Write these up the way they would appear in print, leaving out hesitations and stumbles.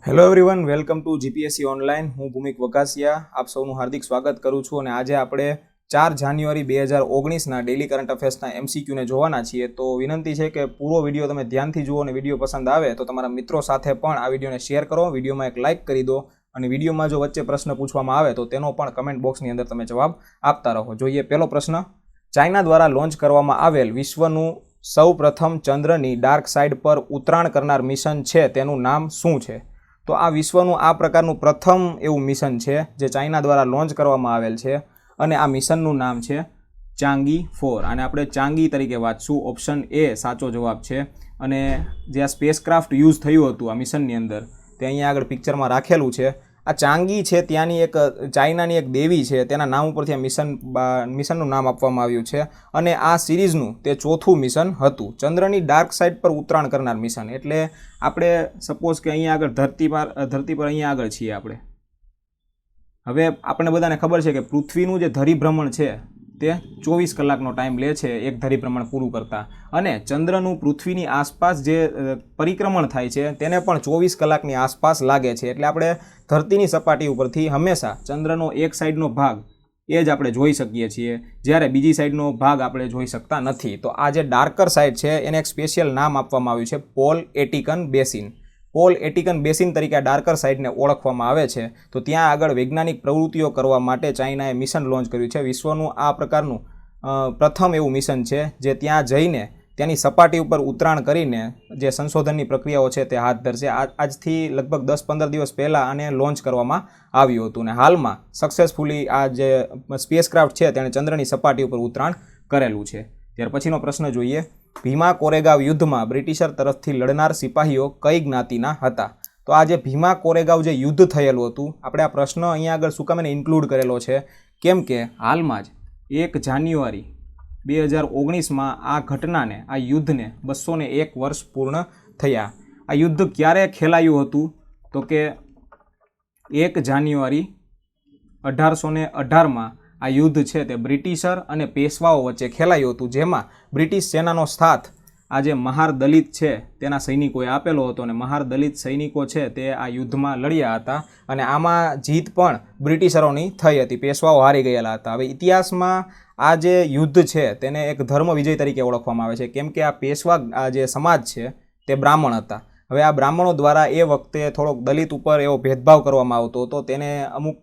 Hello everyone, welcome to GPSC online. હું ભૂમિક વઘાસિયા આપ સૌનું હાર્દિક સ્વાગત કરું છું। અને આજે આપણે 4 જાન્યુઆરી 2019ના ડેલી કરંટ અફેર્સના એમસીક્યુને જોવાના છીએ। તો વિનંતી છે કે પૂરો વિડીયો તમે ધ્યાનથી જુઓ અને વિડીયો પસંદ આવે તો તમારા મિત્રો સાથે પણ આ વિડીયોને શેર કરો, વિડીયોમાં એક લાઇક કરી દો અને વિડીયોમાં જો વચ્ચે પ્રશ્ન પૂછવામાં આવે તો તેનો પણ કમેન્ટ બોક્સની અંદર તમે જવાબ આપતા રહો। જોઈએ પહેલો પ્રશ્ન, ચાઇના દ્વારા લોન્ચ કરવામાં આવેલ વિશ્વનું સૌપ્રથમ ચંદ્રની ડાર્ક સાઇડ પર ઉતરાણ કરનાર મિશન છે તેનું નામ શું છે? તો આ વિશ્વનું આ પ્રકારનું પ્રથમ એવું મિશન છે જે ચાઇના દ્વારા લોન્ચ કરવામાં આવેલ છે અને આ મિશનનું નામ છે ચાંગી 4। આને આપણે ચાંગી તરીકે વાંચશું। ઓપ્શન એ સાચો જવાબ છે। અને જે આ સ્પેસક્રાફ્ટ યુઝ થયું હતું આ મિશનની અંદર તે અહીંયા આગળ પિક્ચરમાં રાખેલું છે। આ ચાંગી છે ત્યાંની એક ચાઇનાની એક દેવી છે, તેના નામ ઉપરથી આ મિશનનું નામ આપવામાં આવ્યું છે અને આ સિરીઝનું તે ચોથું મિશન હતું, ચંદ્રની ડાર્ક સાઇડ પર ઉતરાણ કરનાર મિશન। એટલે આપણે સપોઝ કે અહીંયા આગળ ધરતી પર અહીંયા આગળ છીએ આપણે। હવે આપણને બધાને ખબર છે કે પૃથ્વીનું જે ધરીભ્રમણ છે તે 24 કલાકનો ટાઈમ લે છે એક ધરીભ્રમણ પૂરું કરતાં, અને ચંદ્રનું પૃથ્વીની આસપાસ જે પરિક્રમણ થાય છે તેને પણ 24 કલાકની આસપાસ લાગે છે। એટલે આપણે ધરતીની સપાટી ઉપરથી હંમેશા ચંદ્રનો એક સાઈડનો ભાગ એ જ આપણે જોઈ શકીએ છીએ, જ્યારે બીજી સાઈડનો ભાગ આપણે જોઈ શકતા નથી। તો આ જે ડાર્કર સાઇડ છે એને એક સ્પેશિયલ નામ આપવામાં આવ્યું છે પોલ એટિકન બેસિન। પોલ એટિકન બેસિન તરીકે આ ડાર્કર સાઇડને ઓળખવામાં આવે છે। તો ત્યાં આગળ વૈજ્ઞાનિક પ્રવૃત્તિઓ કરવા માટે ચાઇનાએ મિશન લોન્ચ કર્યું છે। વિશ્વનું આ પ્રકારનું પ્રથમ એવું મિશન છે જે ત્યાં જઈને ત્યાંની સપાટી ઉપર ઉતરાણ કરીને જે સંશોધનની પ્રક્રિયાઓ છે તે હાથ ધરશે। આજથી લગભગ 10-15 દિવસ પહેલાં આને લોન્ચ કરવામાં આવ્યું હતું અને હાલમાં સક્સેસફુલી આ જે સ્પેસક્રાફ્ટ છે તેણે ચંદ્રની સપાટી ઉપર ઉતરાણ કરેલું છે। ત્યાર પછીનો પ્રશ્ન જોઈએ, ભીમા કોરેગાંવ યુદ્ધમાં બ્રિટિશર તરફથી લડનાર સિપાહીઓ કઈ જ્ઞાતિના હતા? તો આ જે ભીમા કોરેગાંવ જે યુદ્ધ થયેલું હતું, આપણે આ પ્રશ્ન અહીંયા આગળ શું કામ એને ઇન્ક્લુડ કરેલો છે, કેમ કે હાલમાં જ 1 જાન્યુઆરી 2019માં આ ઘટનાને, આ યુદ્ધને 201 વર્ષ પૂર્ણ થયા। આ યુદ્ધ ક્યારે ખેલાયું હતું? તો કે 1 જાન્યુઆરી 1818માં આ યુદ્ધ છે તે બ્રિટિશર અને પેશવાઓ વચ્ચે ખેલાયું હતું, જેમાં બ્રિટિશ સેનાનો સાથ આ જે મહાર દલિત છે તેના સૈનિકોએ આપેલો હતો અને મહાર દલિત સૈનિકો છે તે આ યુદ્ધમાં લડ્યા હતા અને આમાં જીત પણ બ્રિટિશરોની થઈ હતી, પેશવાઓ હારી ગયેલા હતા। હવે ઇતિહાસમાં આ જે યુદ્ધ છે તેને એક ધર્મ વિજય તરીકે ઓળખવામાં આવે છે, કેમ કે આ પેશવા આ જે સમાજ છે તે બ્રાહ્મણ હતા। હવે આ બ્રાહ્મણો દ્વારા એ વખતે થોડોક દલિત ઉપર એવો ભેદભાવ કરવામાં આવતો હતો, તેને અમુક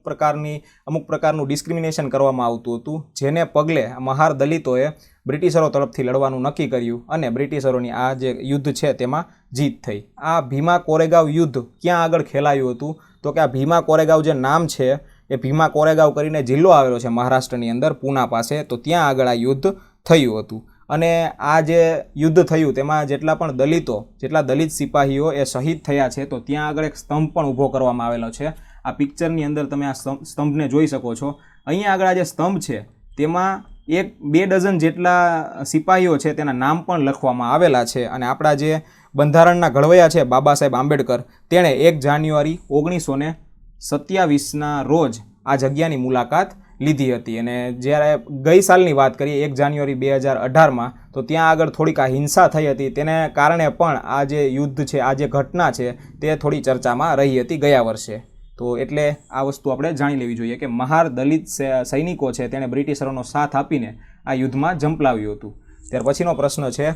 પ્રકારનું ડિસ્ક્રિમિનેશન કરવામાં આવતું હતું, જેને પગલે મહાર દલિતોએ બ્રિટિશરો તરફથી લડવાનું નક્કી કર્યું અને બ્રિટિશરોની આ જે યુદ્ધ છે તેમાં જીત થઈ। આ ભીમા કોરેગાંવ યુદ્ધ ક્યાં આગળ ખેલાયું હતું? તો કે આ ભીમા કોરેગાંવ જે નામ છે એ ભીમા કોરેગાંવ કરીને જિલ્લો આવેલો છે મહારાષ્ટ્રની અંદર પૂના પાસે, તો ત્યાં આગળ આ યુદ્ધ થયું હતું। અને આ જે યુદ્ધ થયું તેમાં જેટલા દલિત સિપાહીઓ એ શહીદ થયા છે, તો ત્યાં આગળ એક સ્તંભ પણ ઊભો કરવામાં આવેલો છે। આ પિક્ચરની અંદર તમે આ સ્તંભને જોઈ શકો છો। અહીંયા આગળ આ જે સ્તંભ છે તેમાં 1-2 ડઝન જેટલા સિપાહીઓ છે તેના નામ પણ લખવામાં આવેલા છે। અને આપણા જે બંધારણના ઘડવૈયા છે બાબા સાહેબ આંબેડકર, તેણે 1 જાન્યુઆરી 1927ના રોજ આ જગ્યાની મુલાકાત લીધી હતી। અને જ્યારે ગઈ સાલની વાત કરીએ 1 જાન્યુઆરી 2018માં, તો ત્યાં આગળ થોડીક આ હિંસા થઈ હતી, તેને કારણે પણ આ જે યુદ્ધ છે, આ જે ઘટના છે તે થોડી ચર્ચામાં રહી હતી ગયા વર્ષે। તો એટલે આ વસ્તુ આપણે જાણી લેવી જોઈએ કે મહાર દલિત સૈનિકો છે તેણે બ્રિટિશરોનો સાથ આપીને આ યુદ્ધમાં ઝંપલાવ્યું હતું। ત્યાર પછીનો પ્રશ્ન છે,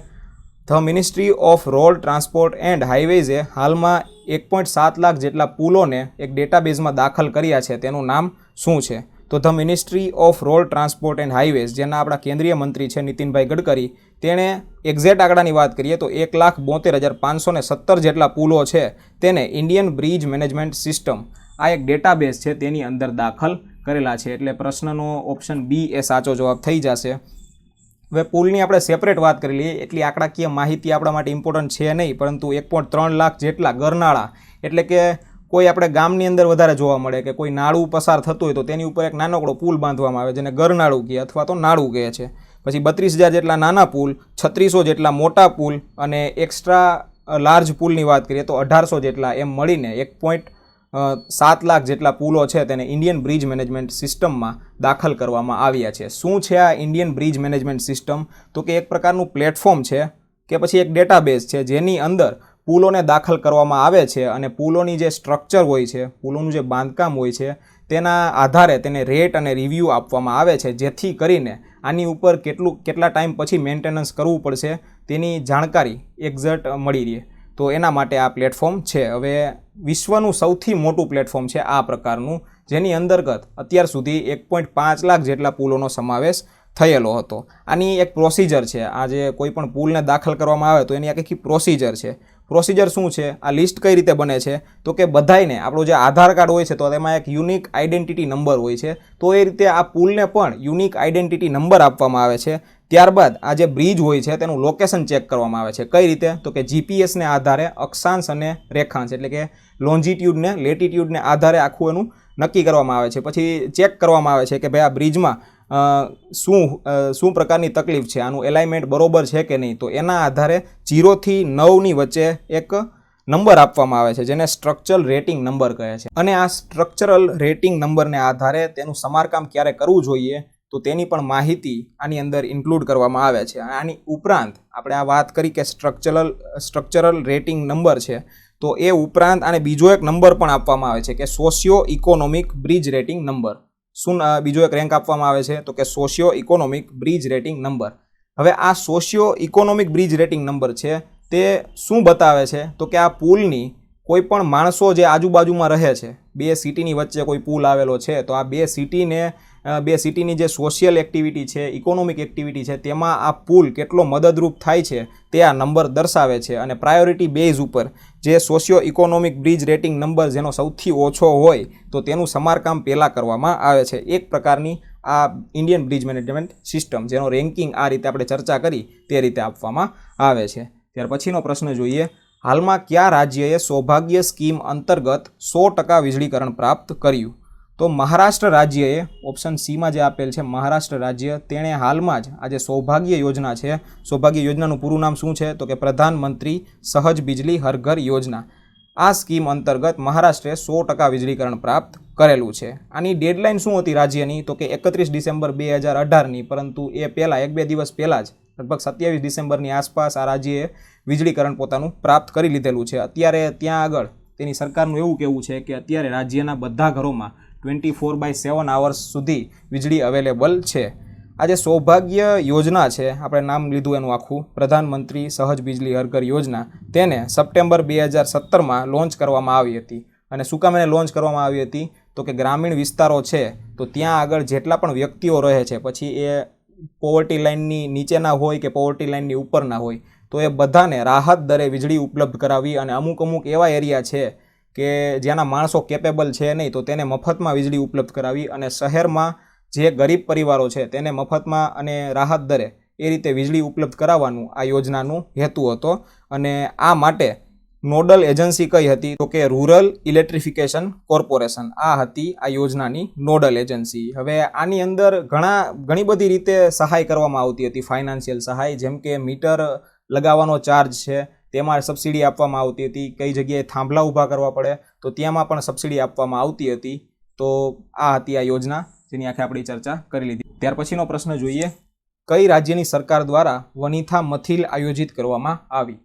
the ministry of road transport and હાઈવેઝે હાલમાં 1.7 લાખ જેટલા પુલોને એક ડેટાબેઝમાં દાખલ કર્યા છે, તેનું નામ શું છે? તો the ministry of road transport and highways, જેના આપણા કેન્દ્રીય મંત્રી છે નીતિનભાઈ ગડકરી, તેણે એક્ઝેક્ટ આંકડાની વાત કરીએ તો 1,72,517 જેટલા પુલો છે તેને ઇન્ડિયન બ્રિજ મેનેજમેન્ટ સિસ્ટમ, આ એક ડેટાબેઝ છે તેની અંદર દાખલ કરેલા છે। એટલે પ્રશ્નનો ઓપ્શન બી એ સાચો જવાબ થઈ જશે। હવે પુલની આપણે સેપરેટ વાત કરી લઈએ, એટલી આંકડાકીય માહિતી આપણા માટે ઇમ્પોર્ટન્ટ છે નહીં, પરંતુ 1.3 લાખ જેટલા ગરનાળા, એટલે કે કોઈ આપણે ગામની અંદર વધારે જોવા મળે કે કોઈ નાળું પસાર થતું હોય તો તેની ઉપર એક નાનકડો પુલ બાંધવામાં આવે જેને ગરનાળું કહે અથવા તો નાળું કહે છે। પછી 32,000 જેટલા નાના પુલ, 3600 જેટલા મોટા પુલ અને એક્સ્ટ્રા લાર્જ પુલની વાત કરીએ તો 1800 જેટલા, એમ મળીને 1.7 લાખ જેટલા પુલો છે તેને ઇન્ડિયન બ્રિજ મેનેજમેન્ટ સિસ્ટમમાં દાખલ કરવામાં આવ્યા છે। શું છે આ ઇન્ડિયન બ્રિજ મેનેજમેન્ટ સિસ્ટમ? તો કે એક પ્રકારનું પ્લેટફોર્મ છે કે પછી એક ડેટાબેઝ છે જેની અંદર પુલોને દાખલ કરવામાં આવે છે અને પુલોની જે સ્ટ્રક્ચર હોય છે, પુલોનું જે બાંધકામ હોય છે, તેના આધારે તેને રેટ અને રિવ્યૂ આપવામાં આવે છે, જેથી કરીને આની ઉપર કેટલા ટાઈમ પછી મેન્ટેનન્સ કરવું પડશે તેની જાણકારી એક્ઝેક્ટ મળી રહે. તો એના માટે આ પ્લેટફોર્મ છે. હવે વિશ્વનું સૌથી મોટું પ્લેટફોર્મ છે આ પ્રકારનું, જેની અંતર્ગત અત્યાર સુધી 1.5 લાખ જેટલા પુલોનો સમાવેશ થયેલો હતો. આની એક પ્રોસિજર છે. આ જે કોઈ પણ પુલને દાખલ કરવામાં આવે તો એની આખી પ્રોસિજર છે. પ્રોસિજર શું છે? આ લિસ્ટ કઈ રીતે બને છે? તો કે બધાયને આપણું જે આધાર કાર્ડ હોય છે તો તેમાં એક યુનિક આઈડેન્ટિટી નંબર હોય છે. તો એ રીતે આ પુલને પણ યુનિક આઈડેન્ટિટી નંબર આપવામાં આવે છે. ત્યારબાદ આ જે બ્રિજ હોય છે તેનું લોકેશન ચેક કરવામાં આવે છે. કઈ રીતે? તો કે જીપીએસને આધારે અક્ષાંશ અને રેખાંશ એટલે કે લોન્જિટ્યુડ ને લેટિટ્યુડને આધારે આખું એનું નક્કી કરવામાં આવે છે. પછી ચેક કરવામાં આવે છે કે ભાઈ આ બ્રિજમાં શું પ્રકારની તકલીફ છે, આનું એલાઇનમેન્ટ બરોબર છે કે નહીં. તો એના આધારે 0 થી 9ની વચ્ચે એક નંબર આપવામાં આવે છે, જેને સ્ટ્રક્ચરલ રેટિંગ નંબર કહે છે. અને આ સ્ટ્રક્ચરલ રેટિંગ નંબરને આધારે તેનું સમારકામ ક્યારે કરવું જોઈએ તો તેની પણ માહિતી આની અંદર ઇન્ક્લુડ કરવામાં આવે છે. આની ઉપરાંત આપણે આ વાત કરી કે સ્ટ્રક્ચરલ રેટિંગ નંબર છે, તો એ ઉપરાંત આને બીજો એક નંબર પણ આપવામાં આવે છે કે socio economic bridge rating number. શું બીજો એક રેન્ક આપવામાં આવે છે? તો કે socio economic bridge rating number. હવે આ socio economic bridge rating number છે તે શું બતાવે છે? તો કે આ પુલની કોઈ પણ માણસો જે આજુબાજુમાં રહે છે, બે સિટીની વચ્ચે કોઈ પુલ આવેલો છે, તો આ બે સિટીની જે સોશિયલ એક્ટિવિટી છે, ઇકોનોમિક એક્ટિવિટી છે, તેમાં આ પુલ કેટલો મદદરૂપ થાય છે તે આ નંબર દર્શાવે છે. અને પ્રાયોરિટી બેઝ ઉપર જે socio economic bridge rating number જેનો સૌથી ઓછો હોય તો તેનું સમારકામ પહેલાં કરવામાં આવે છે. એક પ્રકારની આ ઇન્ડિયન બ્રિજ મેનેજમેન્ટ સિસ્ટમ, જેનો રેન્કિંગ આ રીતે આપણે ચર્ચા કરી તે રીતે આપવામાં આવે છે. ત્યાર પછીનો પ્રશ્ન જોઈએ. હાલમાં કયા રાજ્યએ સૌભાગ્ય સ્કીમ અંતર્ગત 100% વીજળીકરણ પ્રાપ્ત કર્યું? તો મહારાષ્ટ્ર રાજ્યએ, ઓપ્શન સીમાં જે આપેલ છે મહારાષ્ટ્ર રાજ્ય, તેણે હાલમાં જ આ જે સૌભાગ્ય યોજના છે, સૌભાગ્ય યોજનાનું પૂરું નામ શું છે? તો કે પ્રધાનમંત્રી સહજ બિજલી હર ઘર યોજના. આ સ્કીમ અંતર્ગત મહારાષ્ટ્રે 100% વીજળીકરણ પ્રાપ્ત કરેલું છે. આની ડેડલાઇન શું હતી રાજ્યની? તો કે 31 ડિસેમ્બર 2018ની, પરંતુ એ પહેલાં 1-2 દિવસ પહેલાં જ લગભગ 27 ડિસેમ્બરની આસપાસ આ રાજ્યએ વીજળીકરણ પોતાનું પ્રાપ્ત કરી લીધેલું છે. અત્યારે ત્યાં આગળ તેની સરકારનું એવું કહેવું છે કે અત્યારે રાજ્યના બધા ઘરોમાં 24/7 આવર્સ સુધી વીજળી અવેલેબલ છે. આ જે સૌભાગ્ય યોજના છે, આપણે નામ લીધું એનું આખું, પ્રધાનમંત્રી સહજ બિજલી હર ઘર યોજના, તેને સપ્ટેમ્બર 2017માં લોન્ચ કરવામાં આવી હતી. અને શું કામ એને લોન્ચ કરવામાં આવી હતી? તો કે ગ્રામીણ વિસ્તારો છે તો ત્યાં આગળ જેટલા પણ વ્યક્તિઓ રહે છે, પછી એ પોવર્ટી લાઇનની નીચેના હોય કે પોવર્ટી લાઇનની ઉપરના હોય, તો એ બધાને રાહત દરે વીજળી ઉપલબ્ધ કરાવી. અને અમુક એવા એરિયા છે કે જ્યાંના માણસો કેપેબલ છે નહીં, તો તેને મફતમાં વીજળી ઉપલબ્ધ કરાવી. અને શહેરમાં જે ગરીબ પરિવારો છે તેને મફતમાં અને રાહત દરે એ રીતે વીજળી ઉપલબ્ધ કરાવવાનું આ યોજનાનું હેતુ હતો. અને આ માટે નોડલ એજન્સી કઈ હતી? તો કે રૂરલ ઇલેક્ટ્રિફિકેશન કોર્પોરેશન આ હતી આ યોજનાની નોડલ એજન્સી. હવે આની અંદર ઘણી બધી રીતે સહાય કરવામાં આવતી હતી, ફાઇનાન્શિયલ સહાય, જેમ કે મીટર લગાવવાનો ચાર્જ છે તેમાં સબસિડી આપવામાં આવતી હતી. કઈ જગ્યાએ થાંભલા ઊભા કરવા પડે તો ત્યાંમાં પણ સબસિડી આપવામાં આવતી હતી. તો આ હતી આ યોજના, જેની આખે આપણી ચર્ચા કરી લીધી. ત્યાર પછીનો પ્રશ્ન જોઈએ. કઈ રાજ્યની સરકાર દ્વારા વનિથા મથિલ આયોજિત કરવામાં આવી?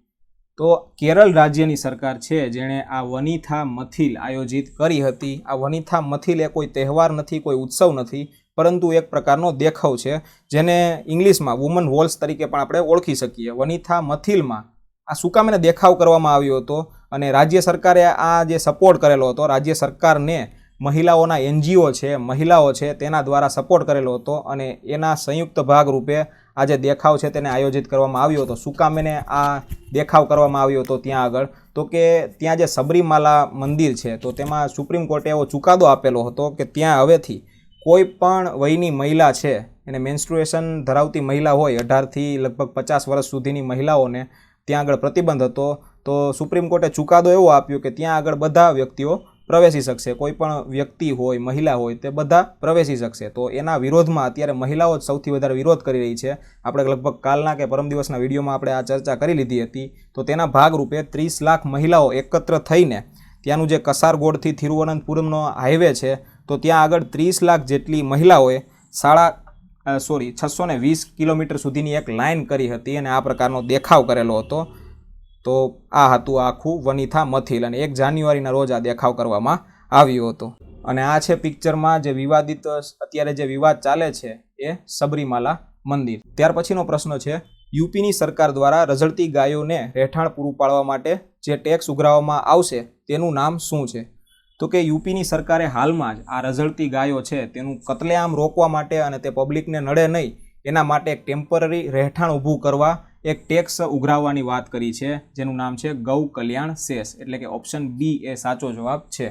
તો કેરળ રાજ્યની સરકાર છે જેણે આ વનિથા મથિલ આયોજિત કરી હતી. આ વનિથા મથિલ એ કોઈ તહેવાર નથી, કોઈ ઉત્સવ નથી, પરંતુ એક પ્રકારનો દેખાવ છે, જેને ઇંગ્લિશમાં વુમન વોલ્સ તરીકે પણ આપણે ઓળખી શકીએ. વનિથા મથિલમાં આ શું કામ એને દેખાવ કરવામાં આવ્યો હતો? અને રાજ્ય સરકારે આ જે સપોર્ટ કરેલો હતો, રાજ્ય સરકારને મહિલાઓના એનજીઓ છે, મહિલાઓ છે, તેના દ્વારા સપોર્ટ કરેલો હતો. અને એના સંયુક્ત ભાગરૂપે આ જે દેખાવ છે તેને આયોજિત કરવામાં આવ્યો હતો. શું કામ એને આ દેખાવ કરવામાં આવ્યો હતો ત્યાં આગળ? તો કે ત્યાં જે સબરીમાલા મંદિર છે તો તેમાં સુપ્રીમ કોર્ટે એવો ચુકાદો આપેલો હતો કે ત્યાં હવેથી કોઈ પણ વયની મહિલા છે, એને મેન્સ્ટ્રુએશન ધરાવતી મહિલા હોય, 18થી લગભગ 50 વર્ષ સુધીની મહિલાઓને ત્યાં આગળ પ્રતિબંધ હતો. તો સુપ્રીમ કોર્ટે ચુકાદો એવો આપ્યો કે ત્યાં આગળ બધા વ્યક્તિઓ પ્રવેશી શકશે, કોઈ પણ વ્યક્તિ હોય, મહિલા હોય, તે બધા પ્રવેશી શકશે. તો એના વિરોધમાં અત્યારે મહિલાઓ જ સૌથી વધારે વિરોધ કરી રહી છે. આપણે લગભગ કાલના કે પરમ દિવસના વિડીયોમાં આપણે આ ચર્ચા કરી લીધી હતી. તો તેના ભાગરૂપે 30 લાખ મહિલાઓ એકત્ર થઈને ત્યાંનું જે કસારગોડથી તિરુવનંતપુરમનો હાઈવે છે તો ત્યાં આગળ 30 લાખ જેટલી મહિલાઓએ 620 કિલોમીટર સુધીની એક લાઇન કરી હતી અને આ પ્રકારનો દેખાવ કરેલો હતો. તો આ હતું આખું વનિથા મથિલ અને 1 જાન્યુઆરીના રોજ આ દેખાવ કરવામાં આવ્યો હતો. અને આ છે પિક્ચરમાં જે વિવાદિત અત્યારે જે વિવાદ ચાલે છે એ સબરીમાલા મંદિર. ત્યાર પછીનો પ્રશ્ન છે, યુપીની સરકાર દ્વારા રઝળતી ગાયોને રહેઠાણ પૂરું પાડવા માટે જે ટેક્સ ઉઘરાવવામાં આવશે તેનું નામ શું છે? તો કે યુપીની સરકારે હાલમાં જ આ રઝળતી ગાયો છે તેનું કતલેઆમ રોકવા માટે અને તે પબ્લિકને નડે નહીં એના માટે એક ટેમ્પરરી રહેઠાણ ઊભું કરવા એક ટેક્સ ઉઘરાવવાની વાત કરી છે, જેનું નામ છે ગૌ કલ્યાણ સેસ, એટલે કે ઓપ્શન બી એ સાચો જવાબ છે.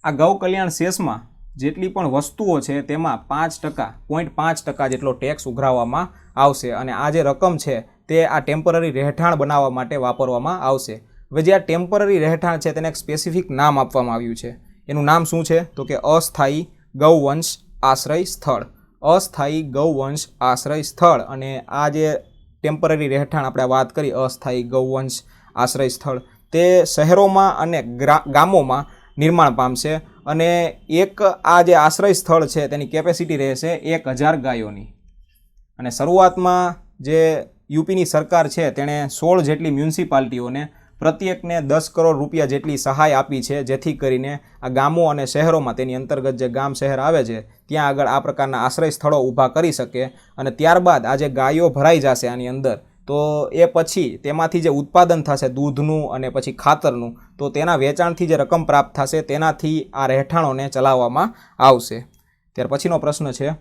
આ ગૌ કલ્યાણ સેસમાં જેટલી પણ વસ્તુઓ છે તેમાં 0.5% જેટલો ટેક્સ ઉઘરાવવામાં આવશે અને આ જે રકમ છે તે આ ટેમ્પરરી રહેઠાણ બનાવવા માટે વાપરવામાં આવશે. હવે જે આ ટેમ્પરરી રહેઠાણ છે તેને એક સ્પેસિફિક નામ આપવામાં આવ્યું છે. એનું નામ શું છે? તો કે અસ્થાયી ગૌવંશ આશ્રય સ્થળ. અસ્થાયી ગૌવંશ આશ્રય સ્થળ. અને આ જે ટેમ્પરરી રહેઠાણ આપણે વાત કરી અસ્થાયી ગૌવંશ આશ્રય સ્થળ તે શહેરોમાં અને ગામોમાં નિર્માણ પામશે અને એક આ જે આશ્રય સ્થળ છે તેની કેપેસિટી રહેશે 1000 ગાયોની. અને શરૂઆતમાં જે યુપીની સરકાર છે તેણે 16 જેટલી મ્યુનિસિપાલિટીઓને પ્રત્યેકને 10 કરોડ રૂપિયા જેટલી સહાય આપી છે, જેથી કરીને આ ગામો અને શહેરોમાં તેની અંતર્ગત જે ગામ શહેર આવે છે ત્યાં આગળ આ પ્રકારના આશ્રય સ્થળો ઊભા કરી શકે. અને ત્યારબાદ આ જે ગાયો ભરાઈ જશે આની અંદર, તો એ પછી તેમાંથી જે ઉત્પાદન થશે દૂધનું અને પછી ખાતરનું, તો તેના વેચાણથી જે રકમ પ્રાપ્ત થશે તેનાથી આ રહેઠાણોને ચલાવવામાં આવશે. ત્યાર પછીનો પ્રશ્ન છે,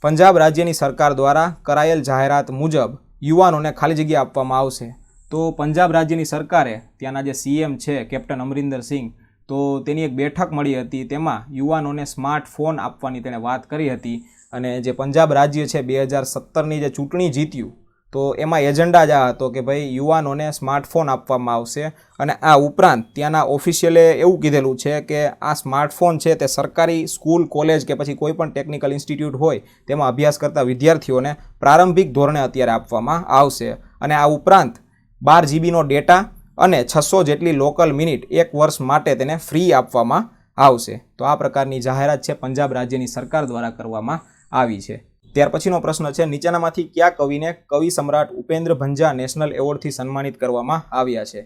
પંજાબ રાજ્યની સરકાર દ્વારા કરાયેલ જાહેરાત મુજબ યુવાનોને ખાલી જગ્યા આપવામાં આવશે. તો પંજાબ રાજ્યની સરકારે ત્યાંના જે સીએમ છે કેપ્ટન અમરિન્દર સિંહ, તો તેની એક બેઠક મળી હતી, તેમાં યુવાનોને સ્માર્ટફોન આપવાની તેણે વાત કરી હતી. અને જે પંજાબ રાજ્ય છે 2017ની જે ચૂંટણી જીત્યું, તો એમાં એજન્ડા જ આ હતો કે ભાઈ યુવાનોને સ્માર્ટફોન આપવામાં આવશે. અને આ ઉપરાંત ત્યાંના ઓફિશિયલે એવું કીધેલું છે કે આ સ્માર્ટફોન છે તે સરકારી સ્કૂલ, કોલેજ કે પછી કોઈ પણ ટેકનિકલ ઇન્સ્ટિટ્યૂટ હોય તેમાં અભ્યાસ કરતા વિદ્યાર્થીઓને પ્રારંભિક ધોરણે અત્યારે આપવામાં આવશે. અને આ ઉપરાંત 12 જીબીનો ડેટા અને 600 જેટલી લોકલ મિનિટ 1 વર્ષ માટે તેને ફ્રી આપવામાં આવશે. તો આ પ્રકારની જાહેરાત છે પંજાબ રાજ્યની સરકાર દ્વારા કરવામાં આવી છે. ત્યાર પછીનો પ્રશ્ન છે, નીચેનામાંથી કયા કવિને કવિ સમ્રાટ ઉપેન્દ્ર ભંજા નેશનલ એવોર્ડથી સન્માનિત કરવામાં આવ્યા છે?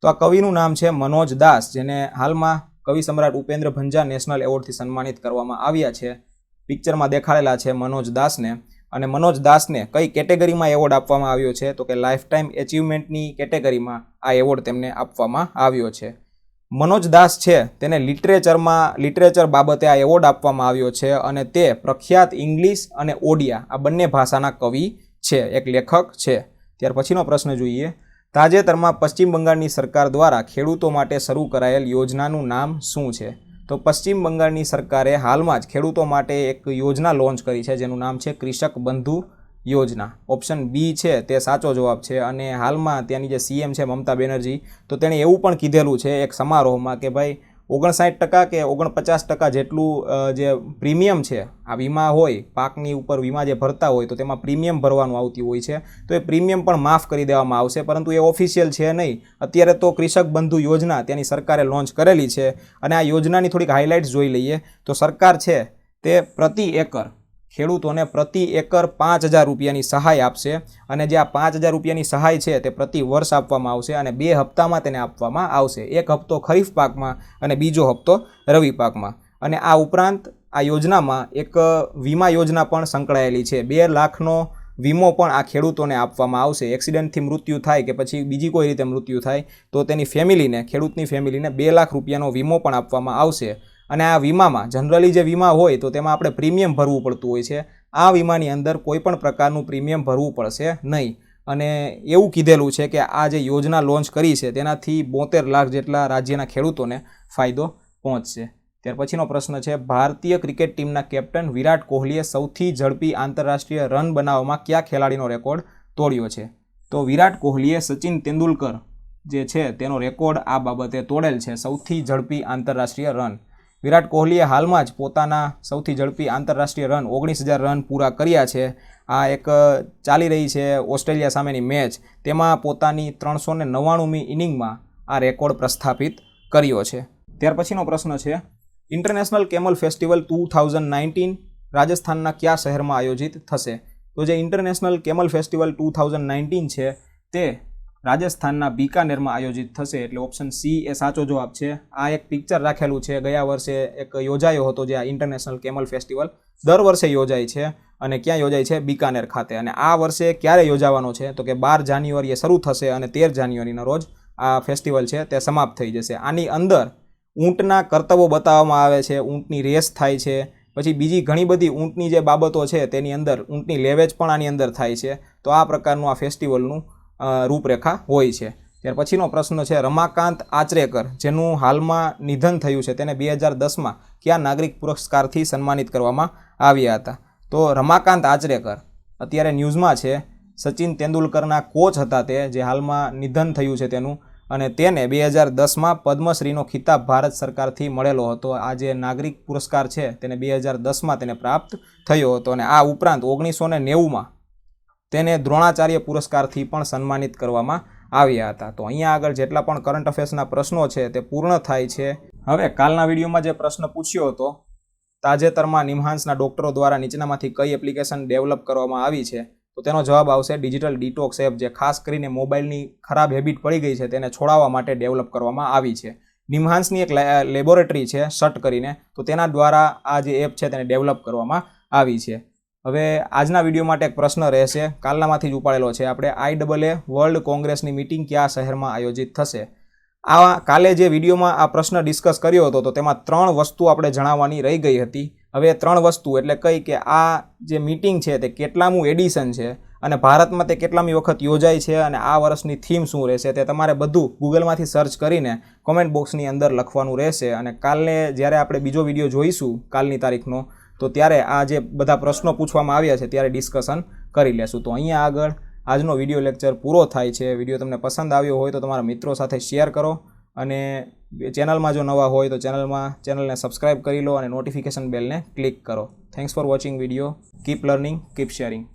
તો આ કવિનું નામ છે મનોજ દાસ, જેને હાલમાં કવિ સમ્રાટ ઉપેન્દ્ર ભંજા નેશનલ એવોર્ડથી સન્માનિત કરવામાં આવ્યા છે. પિક્ચરમાં દેખાડેલા છે મનોજ દાસને. અને મનોજ દાસને કઈ કેટેગરીમાં એવોર્ડ આપવામાં આવ્યો છે? તો કે લાઈફ ટાઈમ એચિવમેન્ટની કેટેગરીમાં આ એવોર્ડ તેમને આપવામાં આવ્યો છે. મનોજ દાસ છે તેને લિટરેચર બાબતે આ એવોર્ડ આપવામાં આવ્યો છે અને તે પ્રખ્યાત ઇંગ્લિશ અને ઓડિયા આ બંને ભાષાના કવિ છે, એક લેખક છે. ત્યાર પછીનો પ્રશ્ન જોઈએ, તાજેતરમાં પશ્ચિમ બંગાળની સરકાર દ્વારા ખેડૂતો માટે શરૂ કરાયેલ યોજનાનું નામ શું છે? તો પશ્ચિમ બંગાળની સરકારે હાલમાં જ ખેડૂતો માટે એક યોજના લોન્ચ કરી છે, જેનું નામ છે કૃષક બંધુ યોજના. ઓપ્શન બી છે તે સાચો જવાબ છે. અને હાલમાં ત્યાંની જે સીએમ છે મમતા બેનર્જી, તો તેણે એવું પણ કીધેલું છે એક સમારોહમાં કે ભાઈ 59% કે 49% જેટલું જે પ્રીમિયમ છે આ વીમા હોય, પાકની ઉપર વીમા જે ભરતા હોય તો તેમાં પ્રીમિયમ ભરવાનું આવતી હોય છે, તો એ પ્રીમિયમ પણ માફ કરી દેવામાં આવશે. પરંતુ એ ઓફિશિયલ છે નહીં. અત્યારે તો કૃષક બંધુ યોજના ત્યાંની સરકારે લોન્ચ કરેલી છે. અને આ યોજનાની થોડીક હાઇલાઇટ્સ જોઈ લઈએ તો સરકાર છે તે પ્રતિ એકર ખેડૂતોને પ્રતિ એકર 5000 રૂપિયાની સહાય આપશે. અને જે આ 5000 રૂપિયાની સહાય છે તે પ્રતિ વર્ષ આપવામાં આવશે અને 2 હપ્તામાં તેને આપવામાં આવશે. એક હપ્તો ખરીફ પાકમાં અને બીજો હપ્તો રવિ પાકમાં. અને આ ઉપરાંત આ યોજનામાં એક વીમા યોજના પણ સંકળાયેલી છે. 2 લાખનો વીમો પણ આ ખેડૂતોને આપવામાં આવશે. એક્સિડન્ટથી મૃત્યુ થાય કે પછી બીજી કોઈ રીતે મૃત્યુ થાય તો તેની ફેમિલીને, ખેડૂતની ફેમિલીને 2 લાખ રૂપિયાનો વીમો પણ આપવામાં આવશે. અને આ વીમામાં જનરલી જે વીમા હોય તો તેમાં આપણે પ્રીમિયમ ભરવું પડતું હોય છે. આ વીમાની અંદર કોઈ પણ પ્રકારનું પ્રીમિયમ ભરવું પડશે નહીં. અને એવું કીધેલું છે કે આ જે યોજના લોન્ચ કરી છે તેનાથી 72 લાખ જેટલા રાજ્યના ખેડૂતોને ફાયદો પહોંચશે. ત્યાર પછીનો પ્રશ્ન છે, ભારતીય ક્રિકેટ ટીમના કેપ્ટન વિરાટ કોહલીએ સૌથી ઝડપી આંતરરાષ્ટ્રીય રન બનાવવામાં કયા ખેલાડીનો રેકોર્ડ તોડ્યો છે? તો વિરાટ કોહલીએ સચિન તેંડુલકર જે છે તેનો રેકોર્ડ આ બાબતે તોડેલ છે, સૌથી ઝડપી આંતરરાષ્ટ્રીય રન. વિરાટ કોહલીએ હાલમાં જ પોતાના સૌથી ઝડપી આંતરરાષ્ટ્રીય રન 19000 રન પૂરા કર્યા છે. આ એક ચાલી રહી છે ઓસ્ટ્રેલિયા સામેની મેચ, તેમાં પોતાની 399મી ઇનિંગમાં આ રેકોર્ડ પ્રસ્થાપિત કર્યો છે. ત્યાર પછીનો પ્રશ્ન છે, ઇન્ટરનેશનલ કેમલ ફેસ્ટિવલ 2019 રાજસ્થાનના કયા શહેરમાં આયોજિત થશે? તો જે ઇન્ટરનેશનલ કેમલ ફેસ્ટિવલ 2019 છે તે રાજસ્થાનના બીકાનેરમાં આયોજિત થશે, એટલે ઓપ્શન સી એ સાચો જવાબ છે. આ એક પિક્ચર રાખેલું છે, ગયા વર્ષે એક યોજાયો હતો જે આ ઇન્ટરનેશનલ કેમલ ફેસ્ટિવલ દર વર્ષે યોજાય છે અને ક્યાં યોજાય છે? બીકાનેર ખાતે. અને આ વર્ષે ક્યારે યોજાવાનો છે? તો કે 12 જાન્યુઆરીએ શરૂ થશે અને 13 જાન્યુઆરીના રોજ આ ફેસ્ટિવલ છે તે સમાપ્ત થઈ જશે. આની અંદર ઊંટના કરતબો બતાવવામાં આવે છે, ઊંટની રેસ થાય છે, પછી બીજી ઘણી બધી ઊંટની જે બાબતો છે તેની અંદર ઊંટની લેવેચ પણ આની અંદર થાય છે. તો આ પ્રકારનું આ ફેસ્ટિવલનું રૂપરેખા હોય છે. ત્યાર પછીનો પ્રશ્ન છે, રમાકાંત આચરેકર જેનું હાલમાં નિધન થયું છે તેને 2010માં કયા નાગરિક પુરસ્કારથી સન્માનિત કરવામાં આવ્યા હતા? તો રમાકાંત આચરેકર અત્યારે ન્યૂઝમાં છે, સચિન તેંડુલકરના કોચ હતા તે, જે હાલમાં નિધન થયું છે તેનું, અને તેને 2010માં પદ્મશ્રીનો ખિતાબ ભારત સરકારથી મળેલો હતો. આ જે નાગરિક પુરસ્કાર છે તેને 2010માં તેને પ્રાપ્ત થયો હતો. અને આ ઉપરાંત 1990માં તેને દ્રોણાચાર્ય પુરસ્કારથી પણ સન્માનિત કરવામાં આવ્યા હતા. તો અહીંયા આગળ જેટલા પણ કરંટ અફેર્સના પ્રશ્નો છે તે પૂર્ણ થાય છે. હવે કાલના વિડીયોમાં જે પ્રશ્ન પૂછ્યો હતો, તાજેતરમાં નિમહાન્સના ડોક્ટરો દ્વારા નીચેનામાંથી કઈ એપ્લિકેશન ડેવલપ કરવામાં આવી છે? તો તેનો જવાબ આવશે ડિજિટલ ડિટોક્સ એપ, જે ખાસ કરીને મોબાઈલની ખરાબ હેબિટ પડી ગઈ છે તેને છોડાવવા માટે ડેવલપ કરવામાં આવી છે. નિમહાન્સની એક લેબોરેટરી છે શટ કરીને, તો તેના દ્વારા આ જે એપ છે તેને ડેવલપ કરવામાં આવી છે. હવે આજના વિડીયો માટે એક પ્રશ્ન રહેશે, કાલનામાંથી જ ઉપાડેલો છે આપણે. IAA વર્લ્ડ કોંગ્રેસની મિટિંગ કયા શહેરમાં આયોજિત થશે? આ કાલે જે વિડીયોમાં આ પ્રશ્ન ડિસ્કસ કર્યો હતો તો તેમાં 3 વસ્તુ આપણે જણાવવાની રહી ગઈ હતી. હવે 3 વસ્તુ એટલે કઈ કે આ જે મીટિંગ છે તે કેટલામું એડિશન છે અને ભારતમાં તે કેટલામી વખત યોજાય છે અને આ વર્ષની થીમ શું રહેશે તે તમારે બધું ગૂગલમાંથી સર્ચ કરીને કોમેન્ટ બોક્સની અંદર લખવાનું રહેશે. અને કાલને જ્યારે આપણે બીજો વિડીયો જોઈશું કાલની તારીખનો, તો ત્યારે આ જે બધા પ્રશ્નો પૂછવામાં આવ્યા છે ત્યારે ડિસ્કશન કરી લેશું. તો અહીંયા આગળ આજનો વિડીયો લેક્ચર પૂરો થાય છે. વિડીયો તમને પસંદ આવ્યો હોય તો તમારા મિત્રો સાથે શેર કરો અને ચેનલમાં જો નવા હોય તો ચેનલને સબસ્ક્રાઇબ કરી લો અને નોટિફિકેશન બેલને ક્લિક કરો. Thanks for watching video. Keep learning, keep sharing.